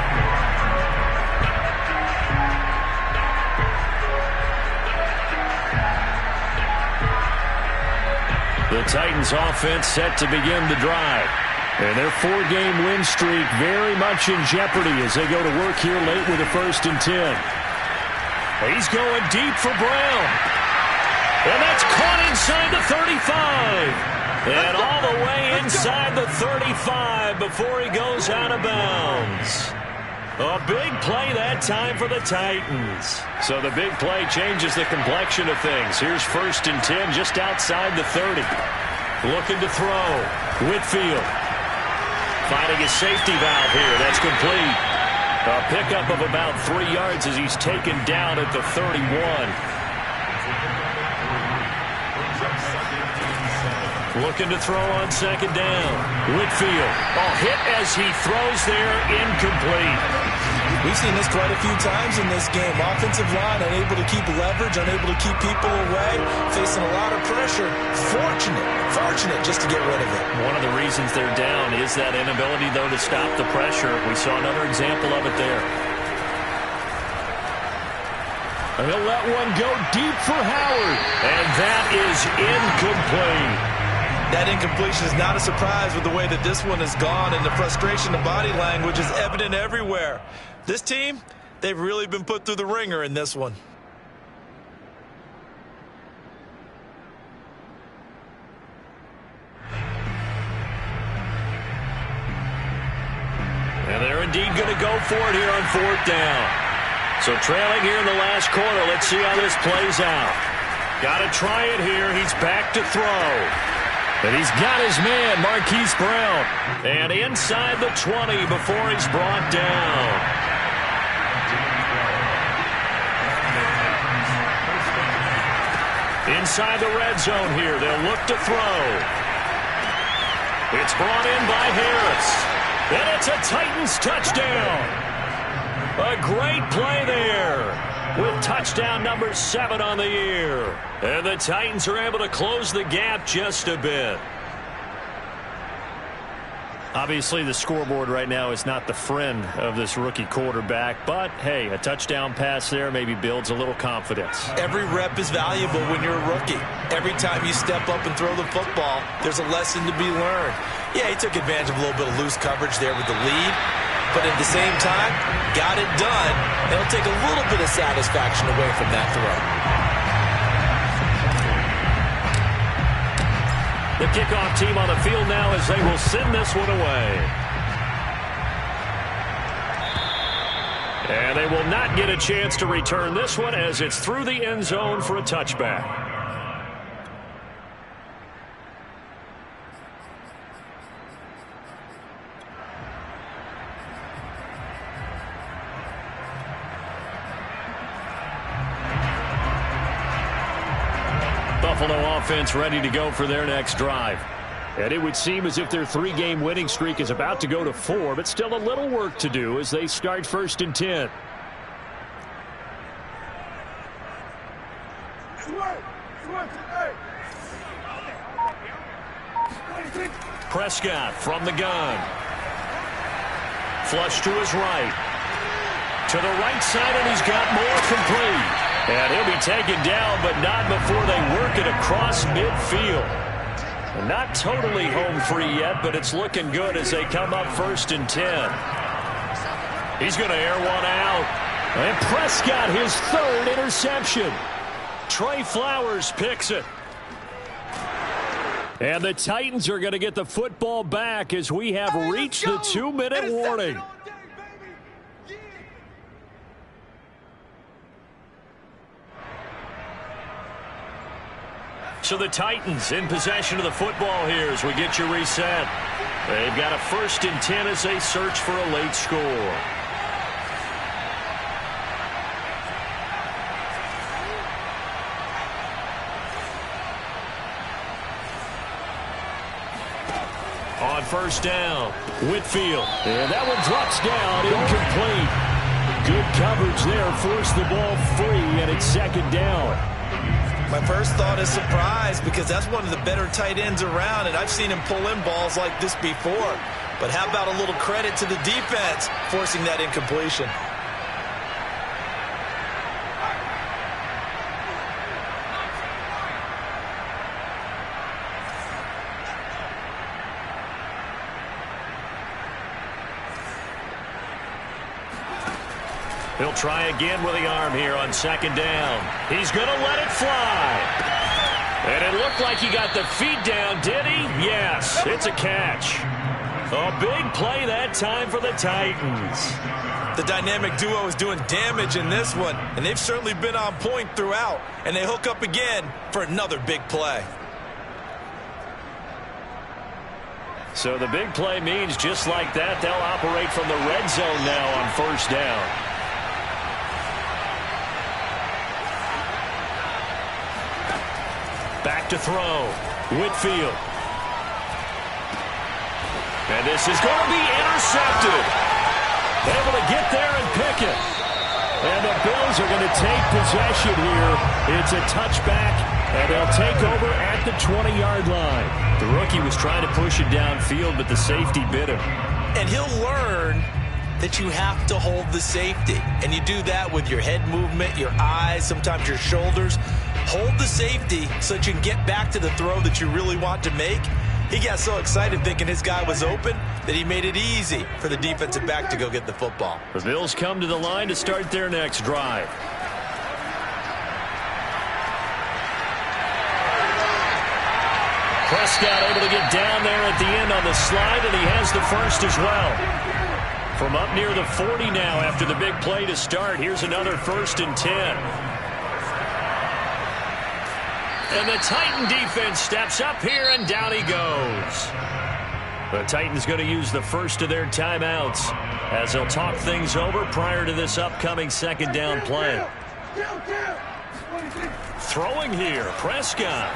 A: The Titans offense set to begin the drive. And their 4-game win streak very much in jeopardy as they go to work here late with a 1st and 10. He's going deep for Brown. And that's caught inside the 35. And all the way inside the 35 before he goes out of bounds. A big play that time for the Titans. So the big play changes the complexion of things. Here's 1st and 10 just outside the 30. Looking to throw. Whitfield. Finding his safety valve here. That's complete. A pickup of about 3 yards as he's taken down at the 31. Looking to throw on second down. Whitfield. Oh, hit as he throws there. Incomplete.
B: We've seen this quite a few times in this game. Offensive line unable to keep leverage, unable to keep people away, facing a lot of pressure. Fortunate just to get rid of it.
A: One of the reasons they're down is that inability, though, to stop the pressure. We saw another example of it there.
D: He'll let one go deep for Howard.
A: And that is incomplete.
B: That incompletion is not a surprise with the way that this one has gone, and the frustration, the body language is evident everywhere. This team, they've really been put through the ringer in this one.
A: And they're indeed going to go for it here on fourth down. So trailing here in the last quarter, let's see how this plays out. Got to try it here. He's back to throw. And he's got his man, Marquise Brown. And inside the 20 before he's brought down. Inside the red zone here, they'll look to throw. It's brought in by Harris. And it's a Titans touchdown. A great play there with touchdown number 7 on the year. And the Titans are able to close the gap just a bit.
D: Obviously, the scoreboard right now is not the friend of this rookie quarterback. But, hey, a touchdown pass there maybe builds a little confidence.
B: Every rep is valuable when you're a rookie. Every time you step up and throw the football, there's a lesson to be learned. Yeah, he took advantage of a little bit of loose coverage there with the lead. But at the same time, got it done. It'll take a little bit of satisfaction away from that throw.
A: The kickoff team on the field now as they will send this one away. And they will not get a chance to return this one as it's through the end zone for a touchback. Buffalo offense ready to go for their next drive.
D: And it would seem as if their 3-game winning streak is about to go to 4, but still a little work to do as they start 1st and 10.
A: Prescott from the gun. Flush to his right. To the right side, and he's got more complete. And he'll be taken down, but not before they work it across midfield. And not totally home free yet, but it's looking good as they come up 1st and 10. He's going to air one out. And Prescott, his 3rd interception. Trey Flowers picks it. And the Titans are going to get the football back as we have reached the 2-minute warning. So the Titans in possession of the football here as we get you reset. They've got a 1st and 10 as they search for a late score. On 1st down, Whitfield. And that one drops down, incomplete. Good coverage there, forced the ball free, and it's 2nd down.
B: My first thought is surprise because that's one of the better tight ends around, and I've seen him pull in balls like this before. But how about a little credit to the defense forcing that incompletion?
A: He'll try again with the arm here on 2nd down. He's going to let it fly. And it looked like he got the feet down, did he? Yes, it's a catch. A big play that time for the Titans.
B: The dynamic duo is doing damage in this one, and they've certainly been on point throughout. And they hook up again for another big play.
A: So the big play means just like that, they'll operate from the red zone now on 1st down. Back to throw. Whitfield. And this is going to be intercepted. Able to get there and pick it. And the Bills are going to take possession here. It's a touchback, and they'll take over at the 20-yard line. The rookie was trying to push it downfield, but the safety bit him.
B: And he'll learn that you have to hold the safety. And you do that with your head movement, your eyes, sometimes your shoulders. Hold the safety so that you can get back to the throw that you really want to make. He got so excited thinking his guy was open that he made it easy for the defensive back to go get the football.
A: The Bills come to the line to start their next drive. Prescott able to get down there at the end on the slide, and he has the first as well. From up near the 40 now after the big play to start, here's another 1st and 10. And the Titan defense steps up here, and down he goes. The Titans going to use the first of their timeouts as they'll talk things over prior to this upcoming 2nd down play. Throwing here, Prescott.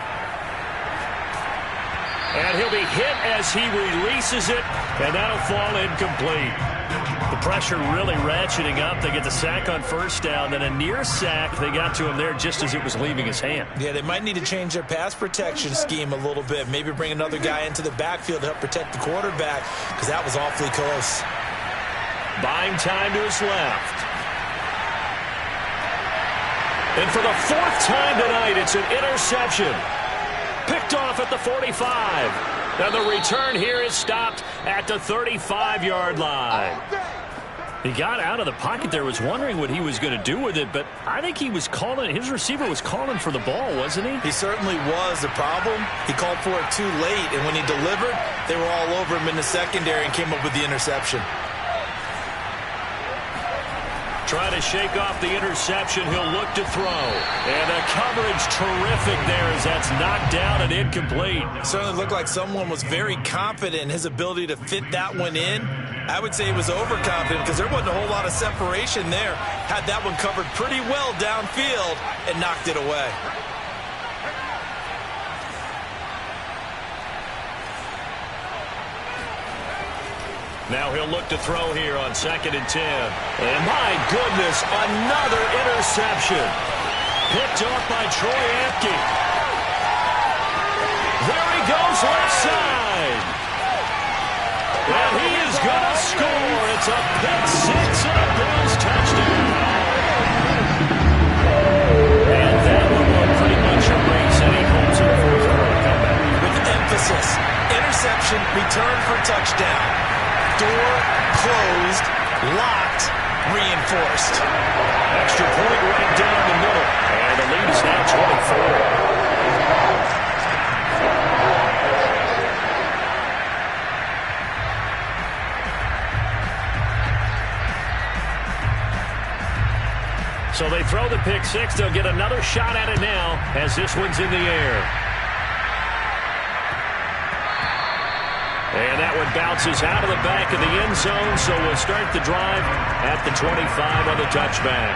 A: And he'll be hit as he releases it, and that'll fall incomplete. The pressure really ratcheting up. They get the sack on 1st down, then a near sack. They got to him there just as it was leaving his hand.
B: Yeah, they might need to change their pass protection scheme a little bit. Maybe bring another guy into the backfield to help protect the quarterback, because that was awfully close.
A: Buying time to his left. And for the 4th time tonight, it's an interception. Picked off at the 45. And the return here is stopped at the 35-yard line. He got out of the pocket there, was wondering what he was going to do with it, but I think he was calling, his receiver was calling for the ball, wasn't he?
B: He certainly was. The problem, he called for it too late, and when he delivered, they were all over him in the secondary and came up with the interception.
A: Trying to shake off the interception. He'll look to throw. And the coverage terrific there as that's knocked down and incomplete.
B: Certainly looked like someone was very confident in his ability to fit that one in. I would say he was overconfident because there wasn't a whole lot of separation there. Had that one covered pretty well downfield and knocked it away.
A: Now he'll look to throw here on 2nd and 10. And my goodness, another interception. Picked off by Troy Apke. There he goes left side. And he is going to score. It's a pick 6 and a Bills touchdown. And that one will pretty much erase any hopes of a 4th quarter comeback.
B: With emphasis, interception, return for touchdown. Door closed, locked, reinforced.
A: Extra point right down the middle. And the lead is now 24. So they throw the pick 6. They'll get another shot at it now as this one's in the air. And that one bounces out of the back of the end zone, so we'll start the drive at the 25 on the touchback.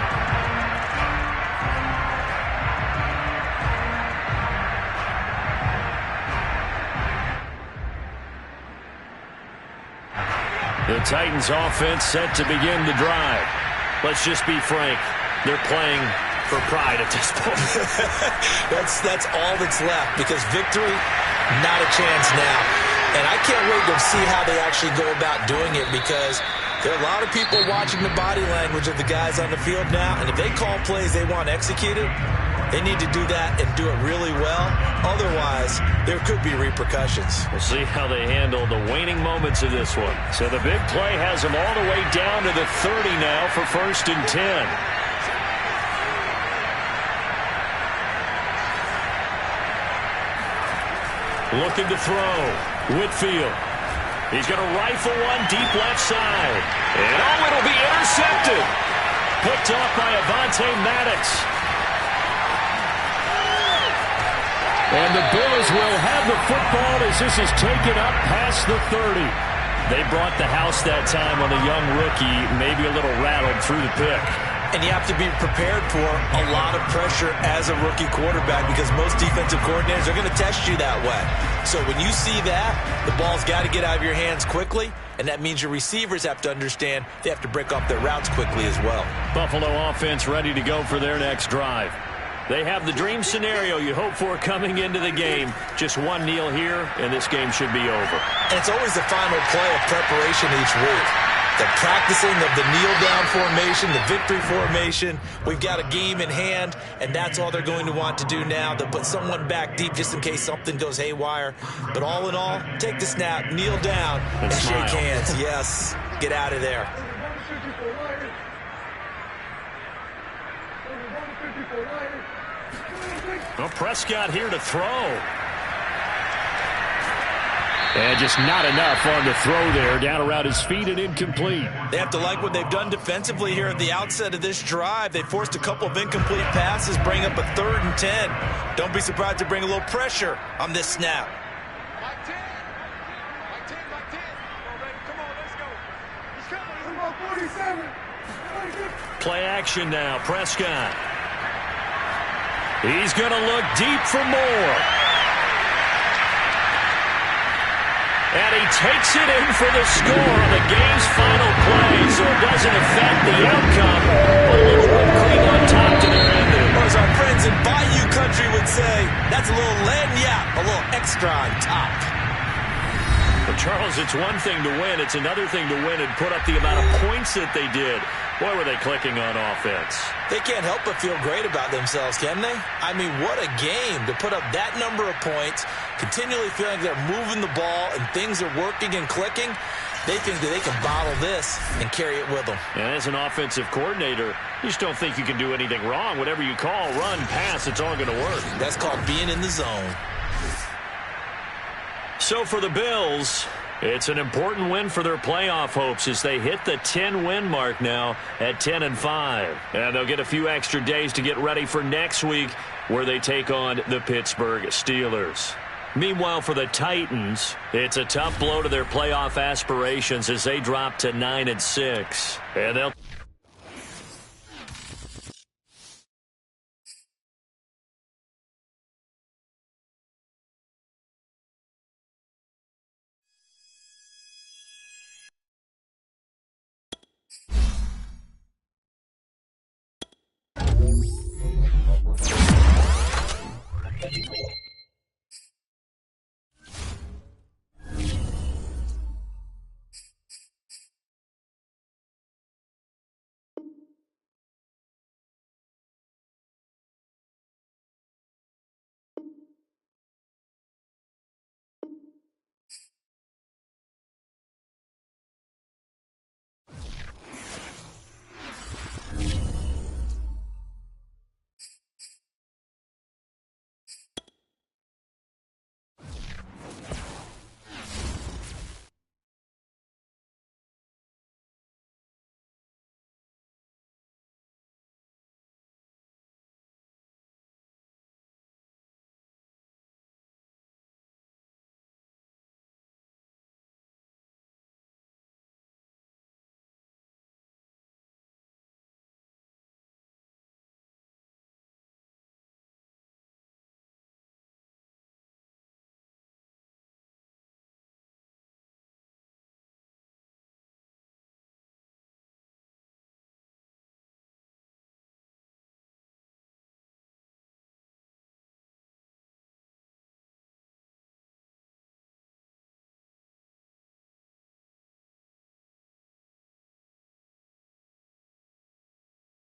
A: The Titans offense set to begin the drive. Let's just be frank. They're playing for pride at this point.
B: That's all that's left, because victory, not a chance now. And I can't wait to see how they actually go about doing it, because there are a lot of people watching the body language of the guys on the field now. And if they call plays they want executed, they need to do that and do it really well. Otherwise, there could be repercussions.
A: We'll see how they handle the waning moments of this one. So the big play has them all the way down to the 30 now for 1st and 10. Looking to throw. Whitfield. He's going to rifle one deep left side. And oh, it'll be intercepted. Picked off by Avonte Maddox. And the Bills will have the football as this is taken up past the 30. They brought the house that time on the young rookie, maybe a little rattled through the pick.
B: And you have to be prepared for a lot of pressure as a rookie quarterback because most defensive coordinators are going to test you that way. So when you see that, the ball's got to get out of your hands quickly, and that means your receivers have to understand they have to break off their routes quickly as well.
A: Buffalo offense ready to go for their next drive. They have the dream scenario you hope for coming into the game. Just one kneel here, and this game should be over.
B: And it's always the final play of preparation each week. The practicing of the kneel-down formation, the victory formation. We've got a game in hand, and that's all they're going to want to do now. They'll put someone back deep just in case something goes haywire. But all in all, take the snap, kneel down, and shake hands. Yes, get out of there.
A: Well, Prescott here to throw.
D: And just not enough on the throw there. Down around his feet and incomplete.
B: They have to like what they've done defensively here at the outset of this drive. They forced a couple of incomplete passes, bring up a 3rd and 10. Don't be surprised to bring a little pressure on this snap.
A: Play action now. Prescott. He's going to look deep for more. And he takes it in for the score on the game's final play, so it doesn't affect the outcome. But a little whipped cream on top to their ending.
B: Or as our friends in Bayou Country would say, that's a little lagniappe, a little extra on top.
A: But Charles, it's one thing to win. It's another thing to win and put up the amount of points that they did. Boy, were they clicking on offense.
B: They can't help but feel great about themselves, can they? I mean, what a game to put up that number of points, continually feeling they're moving the ball and things are working and clicking. They think that they can bottle this and carry it with them.
A: And as an offensive coordinator, you just don't think you can do anything wrong. Whatever you call, run, pass, it's all going to work.
B: That's called being in the zone.
A: So for the Bills, it's an important win for their playoff hopes as they hit the 10-win mark now at 10-5. And they'll get a few extra days to get ready for next week where they take on the Pittsburgh Steelers. Meanwhile, for the Titans, it's a tough blow to their playoff aspirations as they drop to 9-6. And they'll